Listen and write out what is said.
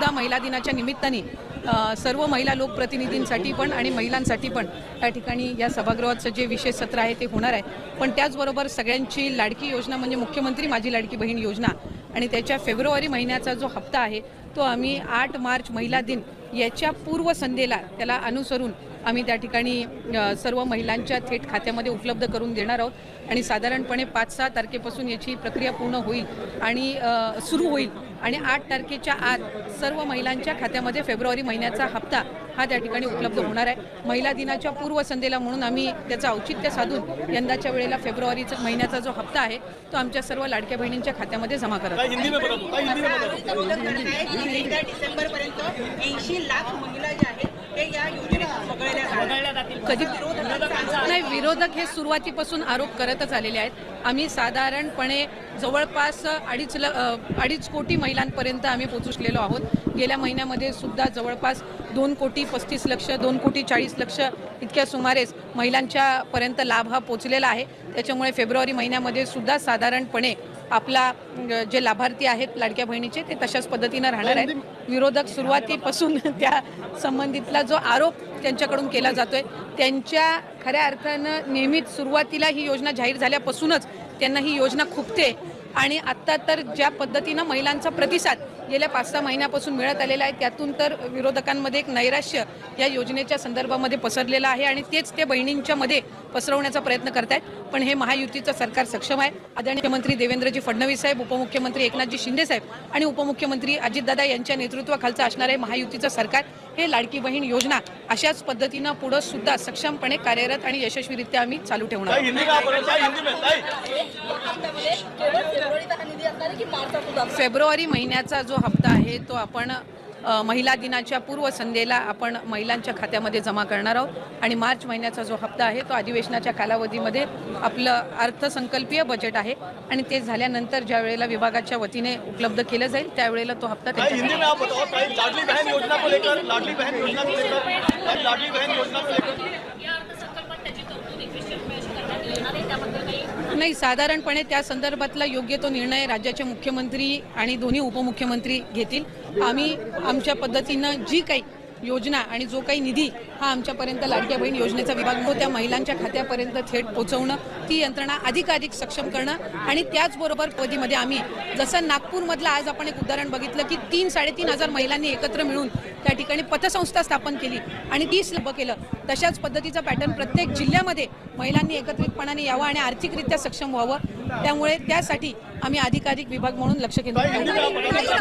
सुद्धा महिला दिनाच्या निमित्ताने सर्व महिला लोकप्रतिनिधींसाठी पण आणि महिलांसाठी पण त्या ठिकाणी या सभागृहाचं जे विशेष सत्र आहे ते होणार आहे। पण त्याचबरोबर सगळ्यांची लाडकी योजना म्हणजे मुख्यमंत्री माझी लाडकी बहीण योजना आणि त्याच्या फेब्रुवारी महिन्याचा जो हप्ता आहे तो आम्ही 8 मार्च महिला दिन याच्या पूर्वसंध्येला त्याला अनुसरून आम्ही त्या ठिकाणी सर्व महिलांच्या थेट खात्यामध्ये उपलब्ध करून देणार आहोत आणि साधारणपणे 5-6 तारखेपासून याची प्रक्रिया पूर्ण होईल आणि सुरू होईल आणि 8 तारखेच्या आत सर्व महिलांच्या खात्यामध्ये फेब्रुवारी महिन्याचा हप्ता हा त्या ठिकाणी उपलब्ध होणार आहे। महिला दिनाच्या पूर्वसंध्येला म्हणून आम्ही त्याचं औचित्य साधून यंदाच्या वेळेला फेब्रुवारीचा महिन्याचा जो हप्ता आहे तो आमच्या सर्व लाडक्या बहिणींच्या खात्यामध्ये जमा करत आहोत। कधी नाही, विरोधक हे सुरुवातीपासून आरोप करतच आलेले आहेत। आम्ही साधारणपणे जवळपास 2.5 कोटी महिलांपर्यंत आम्ही पोहोचलेलो आहोत। गेल्या महिन्यामध्ये सुद्धा जवळपास 2,35,00,000 2,40,00,000 इतक्या सुमारेस महिलांच्यापर्यंत लाभ हा पोचलेला आहे। त्याच्यामुळे फेब्रुवारी महिन्यामध्ये सुद्धा साधारणपणे आपला जे लाभार्थी आहेत लाडक्या बहिणीचे ते तशाच पद्धतीनं राहणार आहेत। विरोधक सुरुवातीपासून त्या संबंधितला जो आरोप त्यांच्याकडून केला जातोय त्यांच्या खऱ्या अर्थानं नेहमीच सुरुवातीला ही योजना जाहीर झाल्यापासूनच त्यांना ही योजना खुपते आणि आत्ता तर ज्या पद्धतीनं महिलांचा प्रतिसाद गेल्या 5-6 महिन्यापासून मिळत आलेला आहे त्यातून तर विरोधकांमध्ये एक नैराश्य या योजनेच्या संदर्भामध्ये पसरलेलं आहे आणि तेच ते बहिणींच्या मध्ये पसरवण्याचा प्रयत्न करतायत। पण हे महायुतीचं सरकार सक्षम आहे। आदरणीय मुख्यमंत्री देवेंद्रजी फडणवीस साहेब, उपमुख्यमंत्री एकनाथजी शिंदे साहेब आणि उपमुख्यमंत्री अजितदादा यांच्या नेतृत्वाखालचं असणारे महायुतीचं सरकार हे लाडकी बहीण योजना अशाच पद्धतीनं पुढे सुद्धा सक्षमपणे कार्यरत आणि यशस्वीरित्या आम्ही चालू ठेवणार आहोत। फेब्रुवारी महिन्याचा जो हप्ता आहे तो आपण महिला दिनाच्या पूर्वसंध्येला आपण महिलांच्या खात्यामध्ये जमा करणार आहोत आणि मार्च महिन्याचा जो हप्ता आहे तो अधिवेशनाच्या कालावधीमध्ये आपलं अर्थसंकल्पीय बजेट आहे आणि ते झाल्यानंतर ज्या वेळेला विभागाच्या वतीने उपलब्ध केलं जाईल त्यावेळेला तो हप्ता नाही, साधारणपणे त्या संदर्भातला योग्य तो निर्णय राज्याचे मुख्यमंत्री आणि दोन्ही उपमुख्यमंत्री घेतील। आम्ही आमच्या पद्धतीनं जी काही योजना आणि जो काही निधी हा आमच्यापर्यंत लाडक्या बहीण योजनेचा विभाग हो त्या महिलांच्या खात्यापर्यंत थेट पोहोचवणं, ती यंत्रणा अधिकाधिक सक्षम करणं आणि त्याचबरोबर पद्धतीमध्ये आम्ही जसं नागपूरमधलं आज आपण एक उदाहरण बघितलं की 3-3.5 हजार महिलांनी एकत्र मिळून त्या ठिकाणी पतसंस्था स्थापन केली आणि 30 लाभ केलं, तशाच पद्धतीचा पॅटर्न प्रत्येक जिल्ह्यामध्ये महिलांनी एकत्रितपणाने यावं आणि आर्थिकरित्या सक्षम व्हावं। त्यामुळे त्यासाठी आम्ही अधिकाधिक विभाग म्हणून लक्ष केंद्रित करतो।